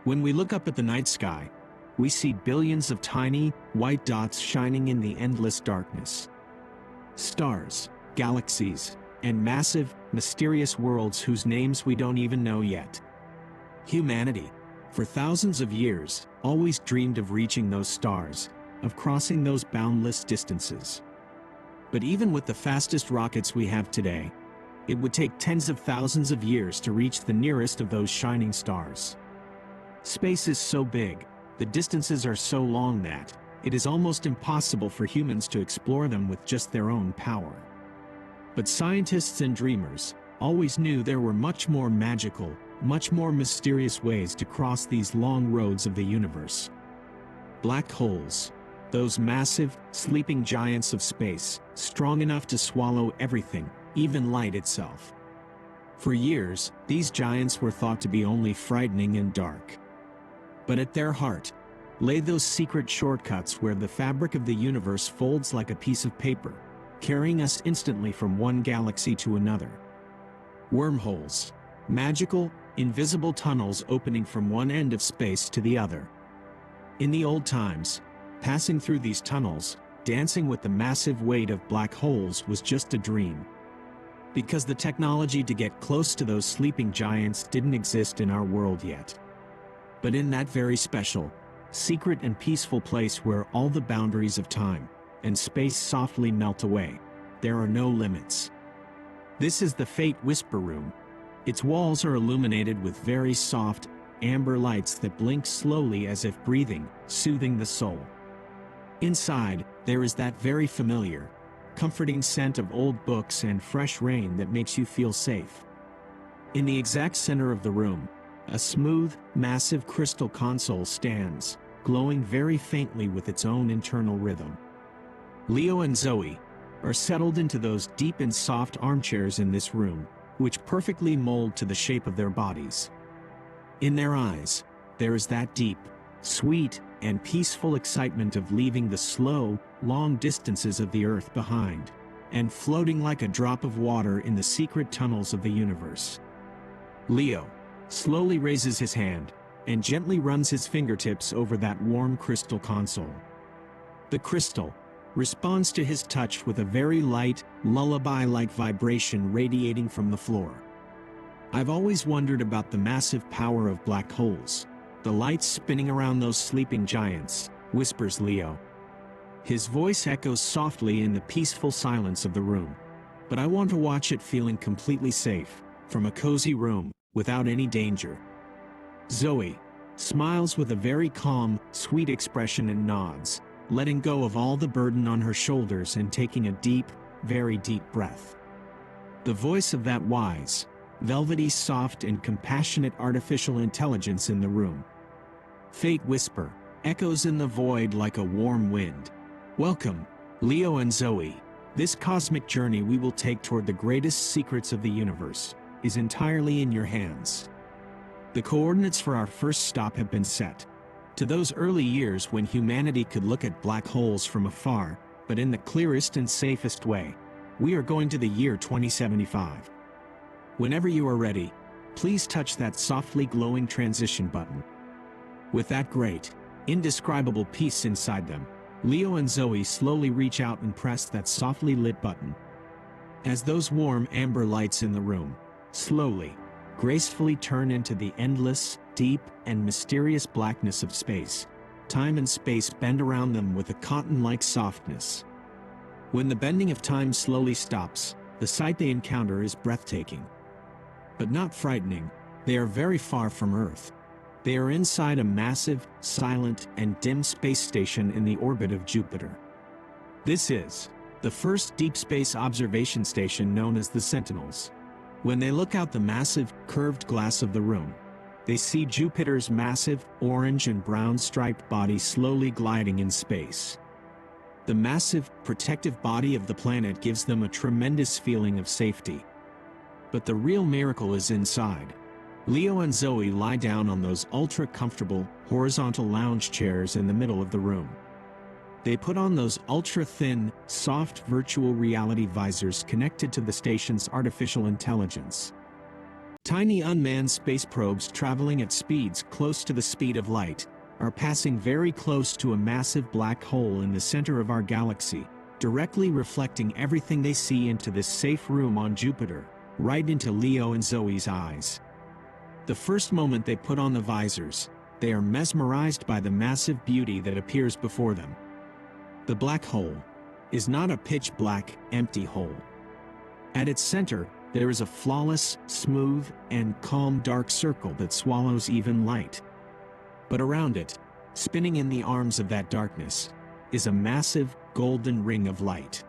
When we look up at the night sky, we see billions of tiny, white dots shining in the endless darkness. Stars, galaxies, and massive, mysterious worlds whose names we don't even know yet. Humanity, for thousands of years, always dreamed of reaching those stars, of crossing those boundless distances. But even with the fastest rockets we have today, it would take tens of thousands of years to reach the nearest of those shining stars. Space is so big, the distances are so long that it is almost impossible for humans to explore them with just their own power. But scientists and dreamers always knew there were much more magical, much more mysterious ways to cross these long roads of the universe. Black holes, those massive, sleeping giants of space, strong enough to swallow everything, even light itself. For years, these giants were thought to be only frightening and dark. But at their heart lay those secret shortcuts where the fabric of the universe folds like a piece of paper, carrying us instantly from one galaxy to another. Wormholes, magical, invisible tunnels opening from one end of space to the other. In the old times, passing through these tunnels, dancing with the massive weight of black holes was just a dream. Because the technology to get close to those sleeping giants didn't exist in our world yet. But in that very special, secret and peaceful place where all the boundaries of time and space softly melt away, there are no limits. This is the Fate Whisper Room. Its walls are illuminated with very soft, amber lights that blink slowly as if breathing, soothing the soul. Inside, there is that very familiar, comforting scent of old books and fresh rain that makes you feel safe. In the exact center of the room, a smooth, massive crystal console stands, glowing very faintly with its own internal rhythm. Leo and Zoe are settled into those deep and soft armchairs in this room, which perfectly mold to the shape of their bodies. In their eyes, there is that deep, sweet, and peaceful excitement of leaving the slow, long distances of the earth behind, and floating like a drop of water in the secret tunnels of the universe. Leo slowly raises his hand and gently runs his fingertips over that warm crystal console. The crystal responds to his touch with a very light, lullaby-like vibration radiating from the floor. I've always wondered about the massive power of black holes. The lights spinning around those sleeping giants, whispers Leo. His voice echoes softly in the peaceful silence of the room. But I want to watch it feeling completely safe, from a cozy room, without any danger. Zoe smiles with a very calm, sweet expression and nods, letting go of all the burden on her shoulders and taking a deep, very deep breath. The voice of that wise, velvety, soft, and compassionate artificial intelligence in the room. Fate Whisper echoes in the void like a warm wind. Welcome, Leo and Zoe. This cosmic journey we will take toward the greatest secrets of the universe is entirely in your hands. The coordinates for our first stop have been set. To those early years when humanity could look at black holes from afar, but in the clearest and safest way. We are going to the year 2075. Whenever you are ready, please touch that softly glowing transition button. With that great, indescribable peace inside them, Leo and Zoe slowly reach out and press that softly lit button. As those warm amber lights in the room slowly, gracefully turn into the endless, deep, and mysterious blackness of space, time and space bend around them with a cotton-like softness. When the bending of time slowly stops, the sight they encounter is breathtaking. But not frightening. They are very far from Earth. They are inside a massive, silent, and dim space station in the orbit of Jupiter. This is the first deep space observation station known as the Sentinels. When they look out the massive, curved glass of the room, they see Jupiter's massive, orange and brown striped body slowly gliding in space. The massive, protective body of the planet gives them a tremendous feeling of safety. But the real miracle is inside. Leo and Zoe lie down on those ultra-comfortable, horizontal lounge chairs in the middle of the room. They put on those ultra-thin, soft virtual reality visors connected to the station's artificial intelligence. Tiny unmanned space probes traveling at speeds close to the speed of light are passing very close to a massive black hole in the center of our galaxy, directly reflecting everything they see into this safe room on Jupiter, right into Leo and Zoe's eyes. The first moment they put on the visors, they are mesmerized by the massive beauty that appears before them. The black hole is not a pitch-black, empty hole. At its center, there is a flawless, smooth, and calm dark circle that swallows even light. But around it, spinning in the arms of that darkness, is a massive, golden ring of light.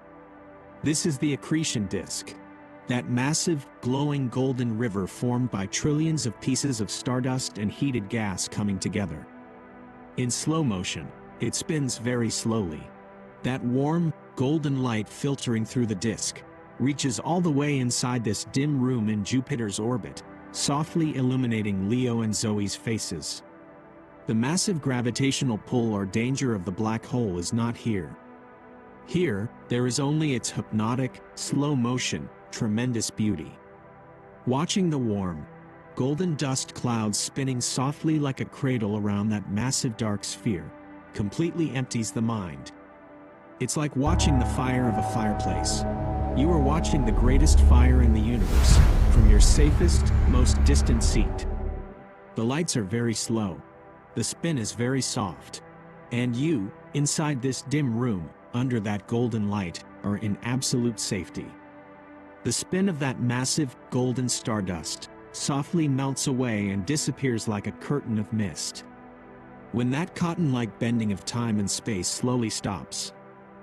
This is the accretion disk, that massive, glowing golden river formed by trillions of pieces of stardust and heated gas coming together. In slow motion, it spins very slowly. That warm, golden light filtering through the disk reaches all the way inside this dim room in Jupiter's orbit, softly illuminating Leo and Zoe's faces. The massive gravitational pull or danger of the black hole is not here. Here, there is only its hypnotic, slow motion, tremendous beauty. Watching the warm, golden dust clouds spinning softly like a cradle around that massive dark sphere completely empties the mind. It's like watching the fire of a fireplace. You are watching the greatest fire in the universe, from your safest, most distant seat. The lights are very slow. The spin is very soft. And you, inside this dim room, under that golden light, are in absolute safety. The spin of that massive, golden stardust softly melts away and disappears like a curtain of mist. When that cotton-like bending of time and space slowly stops,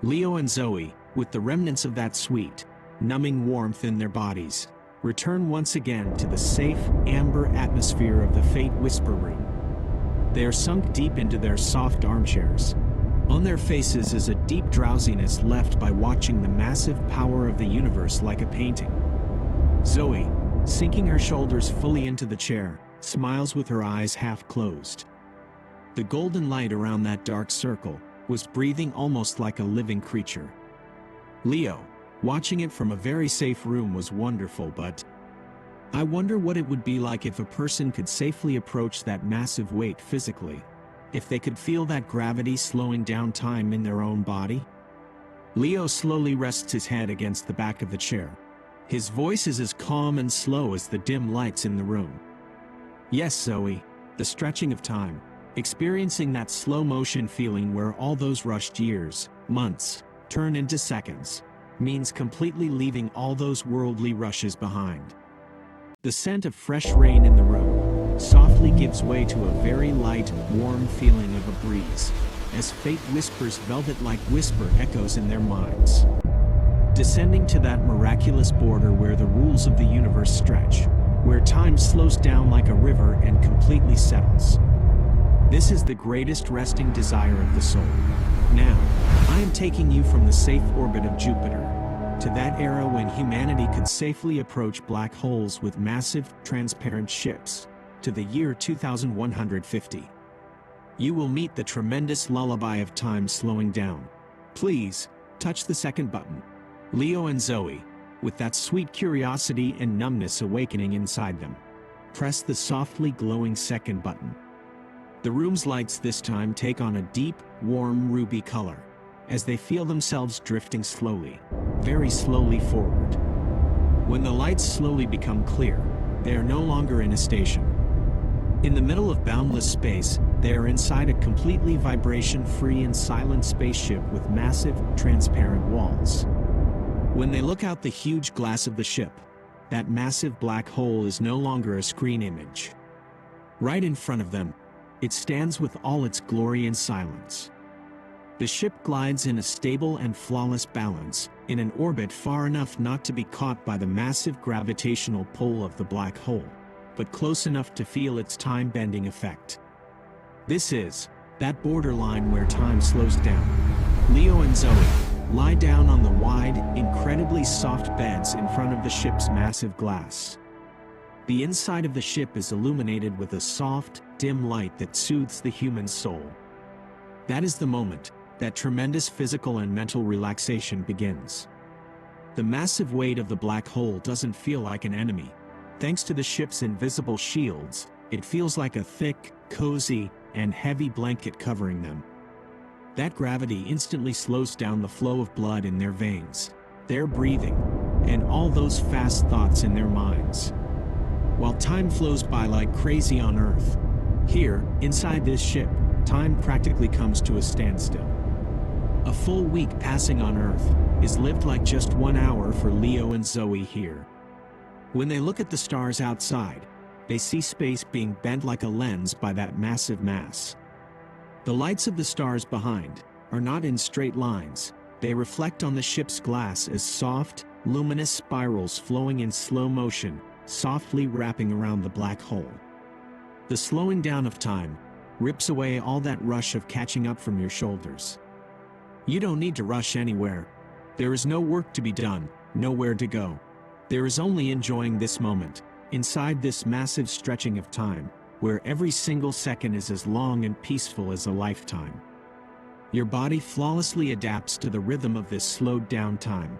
Leo and Zoe, with the remnants of that sweet, numbing warmth in their bodies, return once again to the safe, amber atmosphere of the Fate Whisper Room. They are sunk deep into their soft armchairs. On their faces is a deep drowsiness left by watching the massive power of the universe like a painting. Zoe, sinking her shoulders fully into the chair, smiles with her eyes half closed. The golden light around that dark circle was breathing almost like a living creature. Leo, watching it from a very safe room was wonderful, but I wonder what it would be like if a person could safely approach that massive weight physically, if they could feel that gravity slowing down time in their own body. Leo slowly rests his head against the back of the chair. His voice is as calm and slow as the dim lights in the room. Yes, Zoe, the stretching of time, experiencing that slow motion feeling where all those rushed years, months, turn into seconds, means completely leaving all those worldly rushes behind. The scent of fresh rain in the room softly gives way to a very light, warm feeling of a breeze, as fate whispers velvet-like whisper echoes in their minds. Descending to that miraculous border where the rules of the universe stretch, where time slows down like a river and completely settles. This is the greatest resting desire of the soul. Now, I am taking you from the safe orbit of Jupiter to that era when humanity could safely approach black holes with massive, transparent ships, to the year 2150. You will meet the tremendous lullaby of time slowing down. Please, touch the second button. Leo and Zoe, with that sweet curiosity and numbness awakening inside them, press the softly glowing second button. The room's lights this time take on a deep, warm ruby color, as they feel themselves drifting slowly, very slowly forward. When the lights slowly become clear, they are no longer in a station. In the middle of boundless space, they are inside a completely vibration-free and silent spaceship with massive, transparent walls. When they look out the huge glass of the ship, that massive black hole is no longer a screen image. Right in front of them, it stands with all its glory and silence. The ship glides in a stable and flawless balance, in an orbit far enough not to be caught by the massive gravitational pull of the black hole, but close enough to feel its time-bending effect. This is that borderline where time slows down. Leo and Zoe lie down on the wide, incredibly soft beds in front of the ship's massive glass. The inside of the ship is illuminated with a soft, dim light that soothes the human soul. That is the moment that tremendous physical and mental relaxation begins. The massive weight of the black hole doesn't feel like an enemy. Thanks to the ship's invisible shields, it feels like a thick, cozy, and heavy blanket covering them. That gravity instantly slows down the flow of blood in their veins, their breathing, and all those fast thoughts in their minds. While time flows by like crazy on Earth, here, inside this ship, time practically comes to a standstill. A full week passing on Earth is lived like just 1 hour for Leo and Zoe here. When they look at the stars outside, they see space being bent like a lens by that massive mass. The lights of the stars behind are not in straight lines. They reflect on the ship's glass as soft, luminous spirals flowing in slow motion, softly wrapping around the black hole. The slowing down of time rips away all that rush of catching up from your shoulders. You don't need to rush anywhere. There is no work to be done, nowhere to go. There is only enjoying this moment, inside this massive stretching of time, where every single second is as long and peaceful as a lifetime. Your body flawlessly adapts to the rhythm of this slowed down time.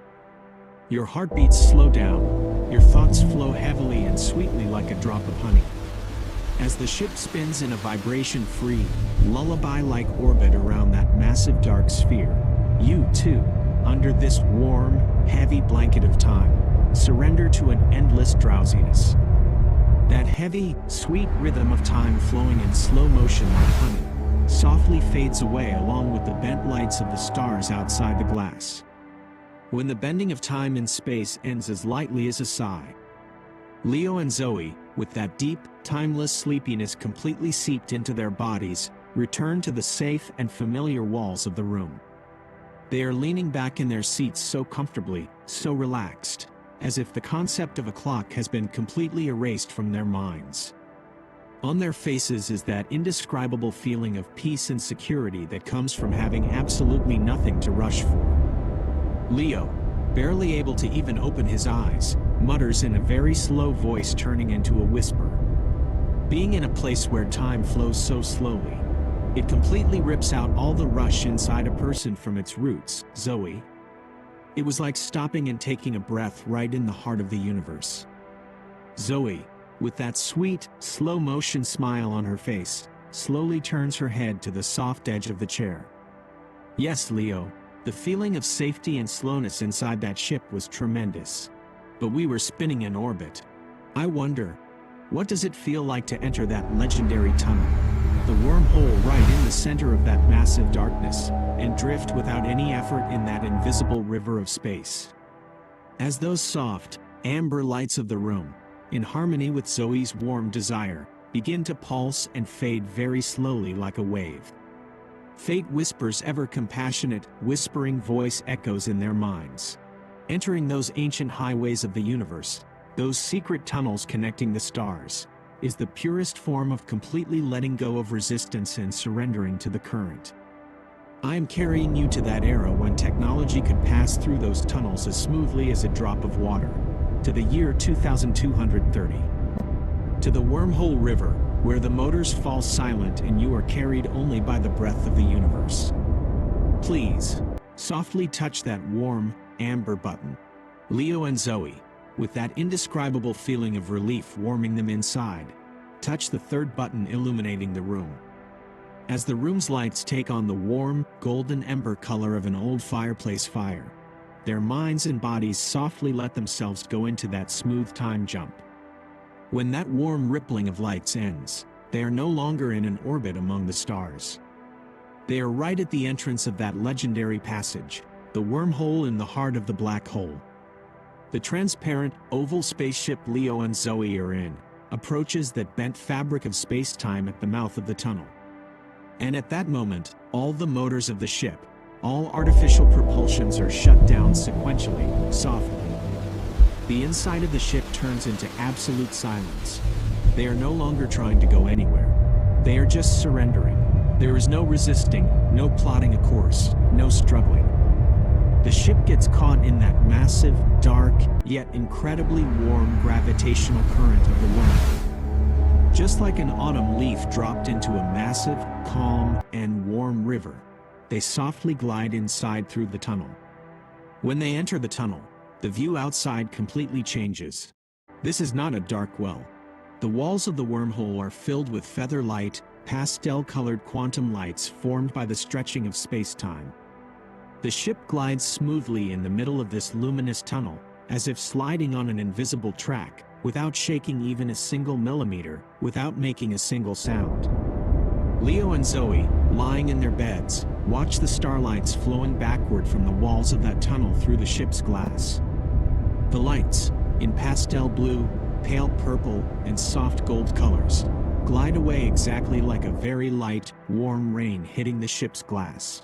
Your heartbeats slow down, your thoughts flow heavily and sweetly like a drop of honey. As the ship spins in a vibration-free, lullaby-like orbit around that massive dark sphere, you too, under this warm, heavy blanket of time, surrender to an endless drowsiness. That heavy, sweet rhythm of time flowing in slow motion like honey, softly fades away along with the bent lights of the stars outside the glass. When the bending of time in space ends as lightly as a sigh, Leo and Zoe, with that deep, timeless sleepiness completely seeped into their bodies, return to the safe and familiar walls of the room. They are leaning back in their seats so comfortably, so relaxed, as if the concept of a clock has been completely erased from their minds. On their faces is that indescribable feeling of peace and security that comes from having absolutely nothing to rush for. Leo, barely able to even open his eyes, mutters in a very slow voice turning into a whisper. Being in a place where time flows so slowly, it completely rips out all the rush inside a person from its roots. Zoe. It was like stopping and taking a breath right in the heart of the universe. Zoe, with that sweet, slow-motion smile on her face, slowly turns her head to the soft edge of the chair. Yes, Leo, the feeling of safety and slowness inside that ship was tremendous. But we were spinning in orbit. I wonder, what does it feel like to enter that legendary tunnel? The wormhole right in the center of that massive darkness, and drift without any effort in that invisible river of space. As those soft, amber lights of the room, in harmony with Zoe's warm desire, begin to pulse and fade very slowly like a wave. Fate whispers ever compassionate, whispering voice echoes in their minds. Entering those ancient highways of the universe, those secret tunnels connecting the stars, is the purest form of completely letting go of resistance and surrendering to the current. I am carrying you to that era when technology could pass through those tunnels as smoothly as a drop of water, to the year 2230. To the wormhole river, where the motors fall silent and you are carried only by the breath of the universe. Please, softly touch that warm, amber button. Leo and Zoe, with that indescribable feeling of relief warming them inside, touch the third button illuminating the room. As the room's lights take on the warm, golden ember color of an old fireplace fire, their minds and bodies softly let themselves go into that smooth time jump. When that warm rippling of lights ends, they are no longer in an orbit among the stars. They are right at the entrance of that legendary passage, the wormhole in the heart of the black hole. The transparent, oval spaceship Leo and Zoe are in approaches that bent fabric of space-time at the mouth of the tunnel. And at that moment, all the motors of the ship, all artificial propulsions are shut down sequentially, softly. The inside of the ship turns into absolute silence. They are no longer trying to go anywhere. They are just surrendering. There is no resisting, no plotting a course, no struggling. The ship gets caught in that massive, dark, yet incredibly warm gravitational current of the wormhole. Just like an autumn leaf dropped into a massive, calm, and warm river, they softly glide inside through the tunnel. When they enter the tunnel, the view outside completely changes. This is not a dark well. The walls of the wormhole are filled with feather-light, pastel-colored quantum lights formed by the stretching of space-time. The ship glides smoothly in the middle of this luminous tunnel, as if sliding on an invisible track, without shaking even a single millimeter, without making a single sound. Leo and Zoe, lying in their beds, watch the starlights flowing backward from the walls of that tunnel through the ship's glass. The lights, in pastel blue, pale purple, and soft gold colors, glide away exactly like a very light, warm rain hitting the ship's glass.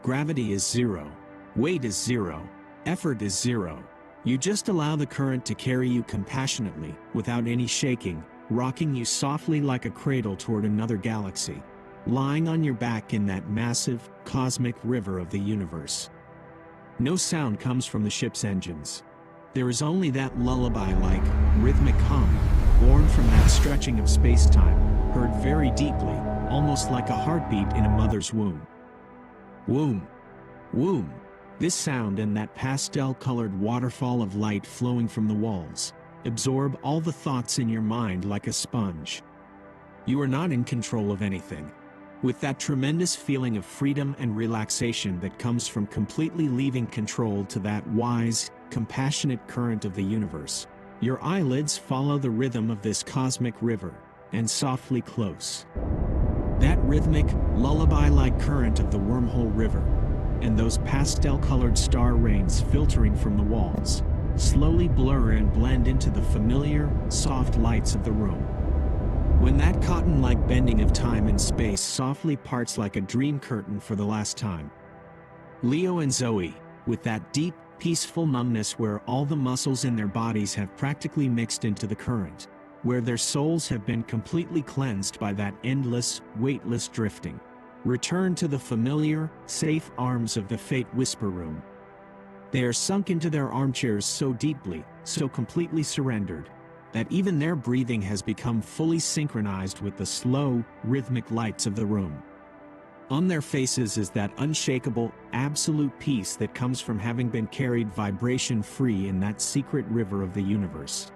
Gravity is zero. Weight is zero. Effort is zero. You just allow the current to carry you compassionately, without any shaking, rocking you softly like a cradle toward another galaxy, lying on your back in that massive, cosmic river of the universe. No sound comes from the ship's engines. There is only that lullaby-like, rhythmic hum, born from that stretching of space-time, heard very deeply, almost like a heartbeat in a mother's womb. Womb. Womb. This sound and that pastel-colored waterfall of light flowing from the walls absorb all the thoughts in your mind like a sponge. You are not in control of anything. With that tremendous feeling of freedom and relaxation that comes from completely leaving control to that wise, compassionate current of the universe, your eyelids follow the rhythm of this cosmic river, and softly close. That rhythmic, lullaby-like current of the wormhole river, and those pastel-colored star rains filtering from the walls, slowly blur and blend into the familiar, soft lights of the room. When that cotton-like bending of time and space softly parts like a dream curtain for the last time, Leo and Zoe, with that deep, peaceful numbness where all the muscles in their bodies have practically mixed into the current, where their souls have been completely cleansed by that endless, weightless drifting, return to the familiar, safe arms of the Fate Whisper Room. They are sunk into their armchairs so deeply, so completely surrendered, that even their breathing has become fully synchronized with the slow, rhythmic lights of the room. On their faces is that unshakable, absolute peace that comes from having been carried vibration-free in that secret river of the universe.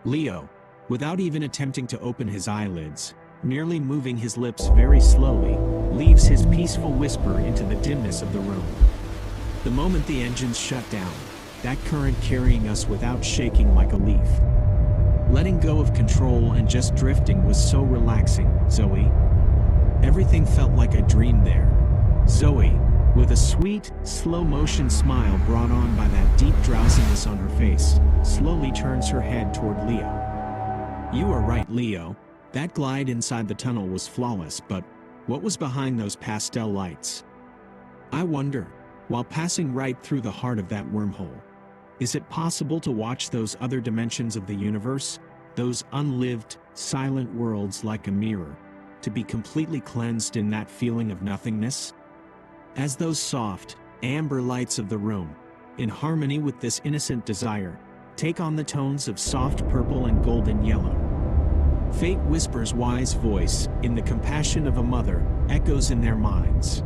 Leo, without even attempting to open his eyelids, merely moving his lips very slowly, leaves his peaceful whisper into the dimness of the room. The moment the engines shut down, that current carrying us without shaking like a leaf. Letting go of control and just drifting was so relaxing, Zoe. Everything felt like a dream there. Zoe, with a sweet, slow-motion smile brought on by that deep drowsiness on her face, slowly turns her head toward Leo. You are right, Leo. That glide inside the tunnel was flawless, but what was behind those pastel lights? I wonder, while passing right through the heart of that wormhole, is it possible to watch those other dimensions of the universe, those unlived, silent worlds like a mirror, to be completely cleansed in that feeling of nothingness? As those soft, amber lights of the room, in harmony with this innocent desire, take on the tones of soft purple and golden yellow. Fate Whisper's wise voice, in the compassion of a mother, echoes in their minds.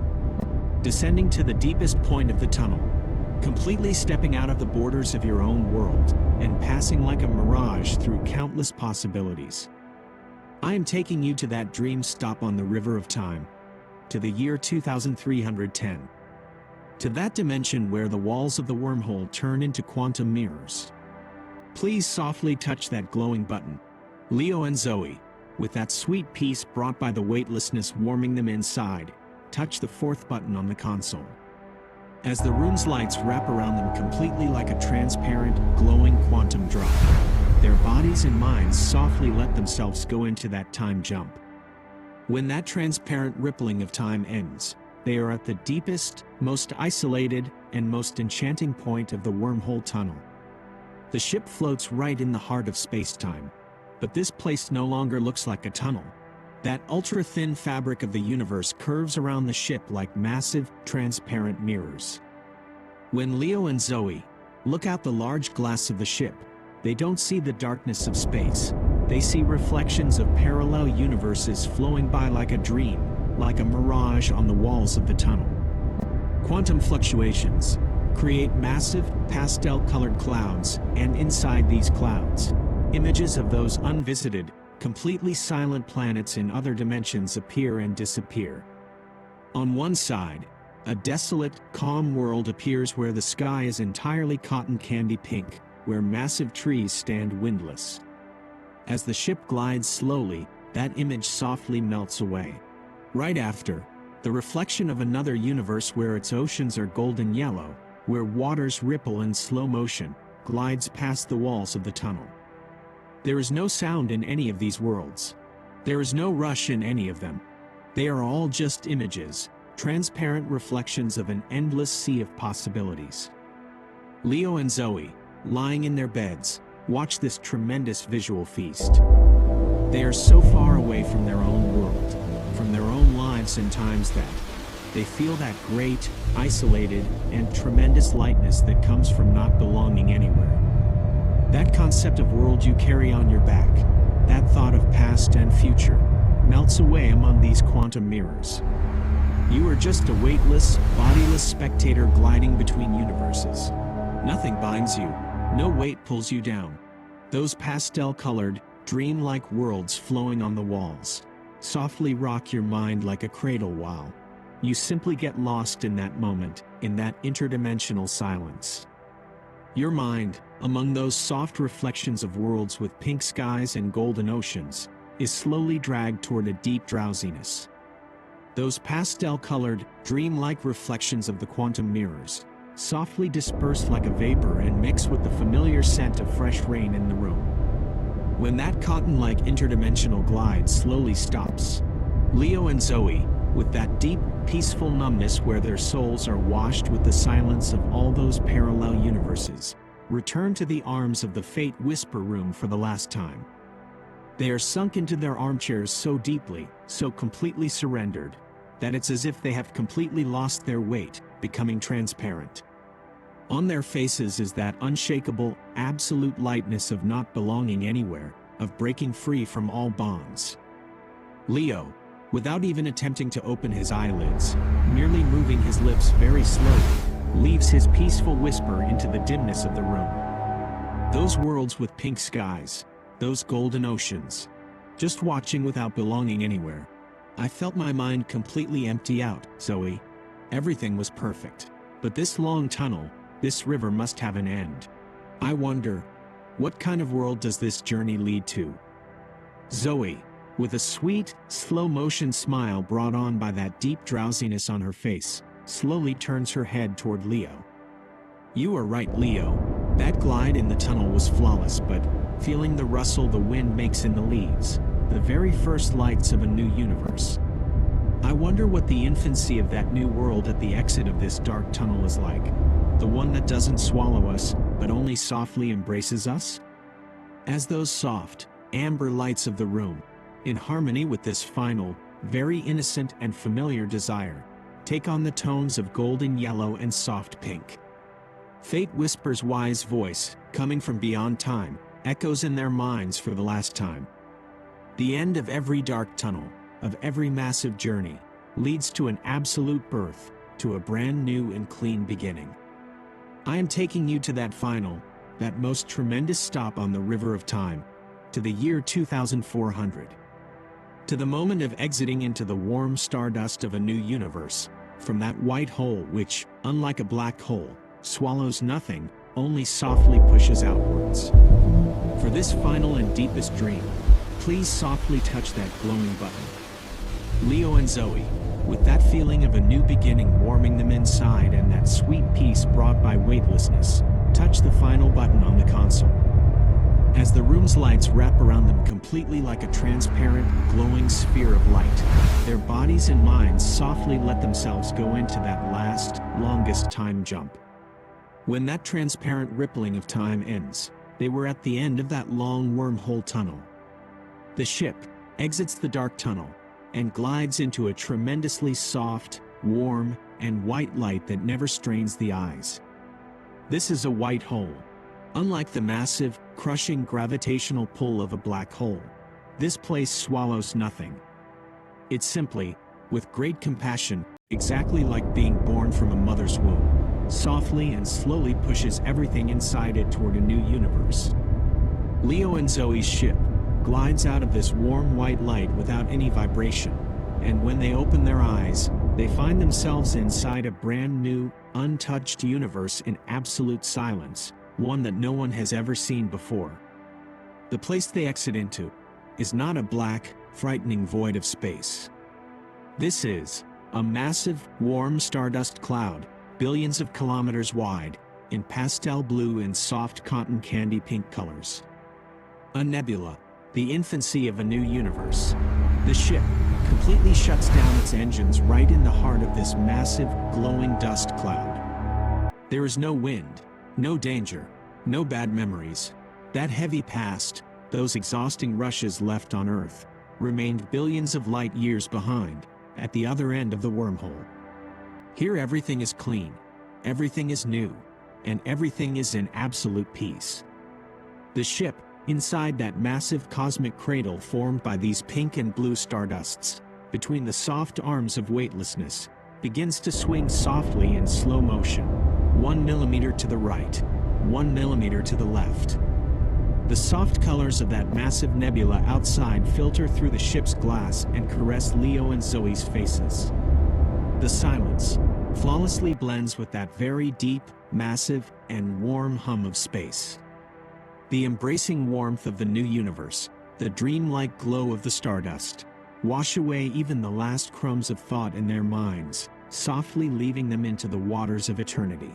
Descending to the deepest point of the tunnel, completely stepping out of the borders of your own world, and passing like a mirage through countless possibilities. I am taking you to that dream stop on the river of time, to the year 2310. To that dimension where the walls of the wormhole turn into quantum mirrors. Please softly touch that glowing button. Leo and Zoe, with that sweet peace brought by the weightlessness warming them inside, touch the fourth button on the console. As the room's lights wrap around them completely like a transparent, glowing quantum drop, their bodies and minds softly let themselves go into that time jump. When that transparent rippling of time ends, they are at the deepest, most isolated, and most enchanting point of the wormhole tunnel. The ship floats right in the heart of space-time, but this place no longer looks like a tunnel. That ultra-thin fabric of the universe curves around the ship like massive, transparent mirrors. When Leo and Zoe look out the large glass of the ship, they don't see the darkness of space. They see reflections of parallel universes flowing by like a dream, like a mirage on the walls of the tunnel. Quantum fluctuations, create massive, pastel-colored clouds, and inside these clouds, images of those unvisited, completely silent planets in other dimensions appear and disappear. On one side, a desolate, calm world appears where the sky is entirely cotton candy pink, where massive trees stand windless. As the ship glides slowly, that image softly melts away. Right after, the reflection of another universe where its oceans are golden yellow, where waters ripple in slow motion, glides past the walls of the tunnel. There is no sound in any of these worlds. There is no rush in any of them. They are all just images, transparent reflections of an endless sea of possibilities. Leo and Zoe, lying in their beds, watch this tremendous visual feast. They are so far away from their own world, from their own lives and times that they feel that great, isolated, and tremendous lightness that comes from not belonging anywhere. That concept of world you carry on your back, that thought of past and future, melts away among these quantum mirrors. You are just a weightless, bodiless spectator gliding between universes. Nothing binds you, no weight pulls you down. Those pastel-colored, dream-like worlds flowing on the walls softly rock your mind like a cradle while you simply get lost in that moment, in that interdimensional silence. Your mind, among those soft reflections of worlds with pink skies and golden oceans, is slowly dragged toward a deep drowsiness. Those pastel-colored, dream-like reflections of the quantum mirrors softly disperse like a vapor and mix with the familiar scent of fresh rain in the room. When that cotton-like interdimensional glide slowly stops, Leo and Zoe, with that deep, peaceful numbness where their souls are washed with the silence of all those parallel universes, return to the arms of the Fate Whisper Room for the last time. They are sunk into their armchairs so deeply, so completely surrendered, that it's as if they have completely lost their weight, becoming transparent. On their faces is that unshakable, absolute lightness of not belonging anywhere, of breaking free from all bonds. Leo, without even attempting to open his eyelids, merely moving his lips very slowly, leaves his peaceful whisper into the dimness of the room. Those worlds with pink skies, those golden oceans, just watching without belonging anywhere. I felt my mind completely empty out, Zoe. Everything was perfect. But this long tunnel, this river must have an end. I wonder, what kind of world does this journey lead to? Zoe, with a sweet, slow-motion smile brought on by that deep drowsiness on her face, slowly turns her head toward Leo. You are right, Leo. That glide in the tunnel was flawless, but feeling the rustle the wind makes in the leaves, the very first lights of a new universe. I wonder what the infancy of that new world at the exit of this dark tunnel is like. The one that doesn't swallow us, but only softly embraces us? As those soft, amber lights of the room, in harmony with this final, very innocent and familiar desire, take on the tones of golden yellow and soft pink. Fate Whisper's wise voice, coming from beyond time, echoes in their minds for the last time. The end of every dark tunnel, of every massive journey, leads to an absolute birth, to a brand new and clean beginning. I am taking you to that final, that most tremendous stop on the river of time, to the year 2400. To the moment of exiting into the warm stardust of a new universe, from that white hole which, unlike a black hole, swallows nothing, only softly pushes outwards. For this final and deepest dream, please softly touch that glowing button. Leo and Zoe, with that feeling of a new beginning warming them inside and that sweet peace brought by weightlessness, touch the final button on the console. As the room's lights wrap around them completely like a transparent, glowing sphere of light, their bodies and minds softly let themselves go into that last, longest time jump. When that transparent rippling of time ends, they were at the end of that long wormhole tunnel. The ship exits the dark tunnel and glides into a tremendously soft, warm, and white light that never strains the eyes. This is a white hole. Unlike the massive, crushing gravitational pull of a black hole, this place swallows nothing. It simply, with great compassion, exactly like being born from a mother's womb, softly and slowly pushes everything inside it toward a new universe. Leo and Zoe's ship glides out of this warm white light without any vibration, and when they open their eyes, they find themselves inside a brand new, untouched universe in absolute silence, one that no one has ever seen before. The place they exit into is not a black, frightening void of space. This is a massive, warm stardust cloud, billions of kilometers wide, in pastel blue and soft cotton candy pink colors. A nebula, the infancy of a new universe. The ship completely shuts down its engines right in the heart of this massive, glowing dust cloud. There is no wind, no danger, no bad memories. That heavy past, those exhausting rushes left on Earth, remained billions of light years behind, at the other end of the wormhole. Here everything is clean, everything is new, and everything is in absolute peace. The ship, inside that massive cosmic cradle formed by these pink and blue stardusts, between the soft arms of weightlessness, begins to swing softly in slow motion, 1 millimeter to the right, 1 millimeter to the left. The soft colors of that massive nebula outside filter through the ship's glass and caress Leo and Zoe's faces. The silence flawlessly blends with that very deep, massive, and warm hum of space. The embracing warmth of the new universe, the dreamlike glow of the stardust, wash away even the last crumbs of thought in their minds, softly leaving them into the waters of eternity.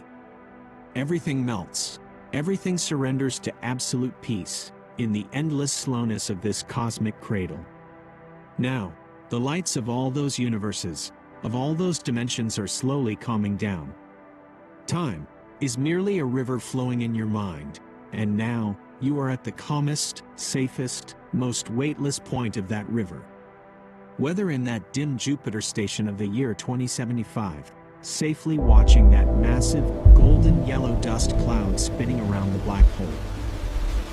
Everything melts. Everything surrenders to absolute peace, in the endless slowness of this cosmic cradle. Now, the lights of all those universes, of all those dimensions are slowly calming down. Time is merely a river flowing in your mind, and now, you are at the calmest, safest, most weightless point of that river. Whether in that dim Jupiter station of the year 2075, safely watching that massive, golden yellow dust cloud spinning around the black hole.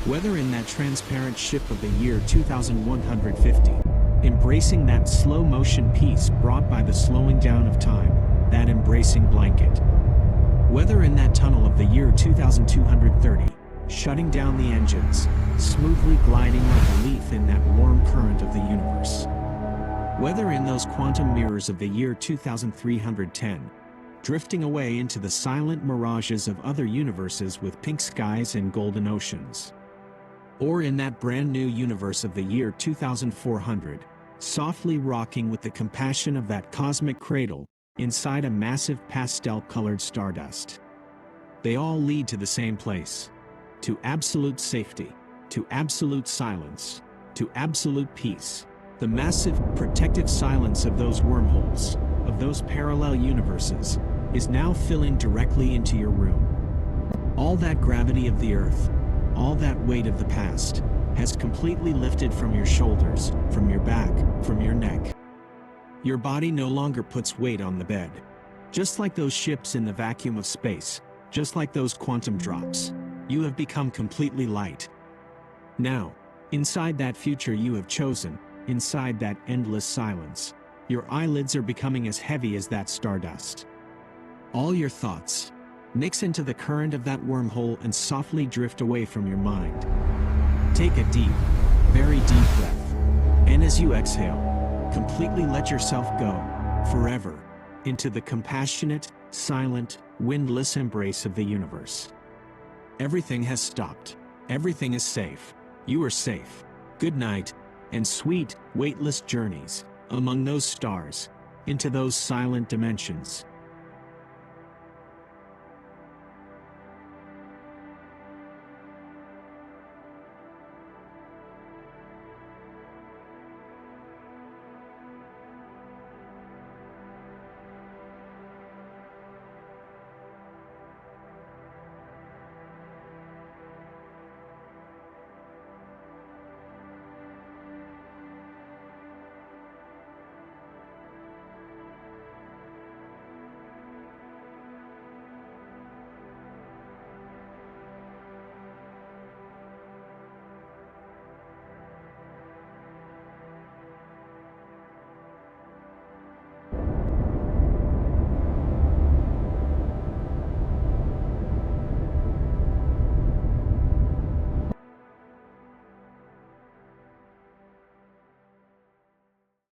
Whether in that transparent ship of the year 2150, embracing that slow motion peace brought by the slowing down of time, that embracing blanket. Whether in that tunnel of the year 2230, shutting down the engines, smoothly gliding like a leaf in that warm current of the universe. Whether in those quantum mirrors of the year 2310, drifting away into the silent mirages of other universes with pink skies and golden oceans. Or in that brand new universe of the year 2400, softly rocking with the compassion of that cosmic cradle, inside a massive pastel-colored stardust. They all lead to the same place. To absolute safety, to absolute silence, to absolute peace. The massive, protective silence of those wormholes, of those parallel universes, is now filling directly into your room. All that gravity of the Earth, all that weight of the past, has completely lifted from your shoulders, from your back, from your neck. Your body no longer puts weight on the bed. Just like those ships in the vacuum of space, just like those quantum drops, you have become completely light. Now, inside that future you have chosen, inside that endless silence, your eyelids are becoming as heavy as that stardust. All your thoughts mix into the current of that wormhole and softly drift away from your mind. Take a deep, very deep breath, and as you exhale, completely let yourself go, forever, into the compassionate, silent, windless embrace of the universe. Everything has stopped. Everything is safe. You are safe. Good night, and sweet, weightless journeys among those stars, into those silent dimensions.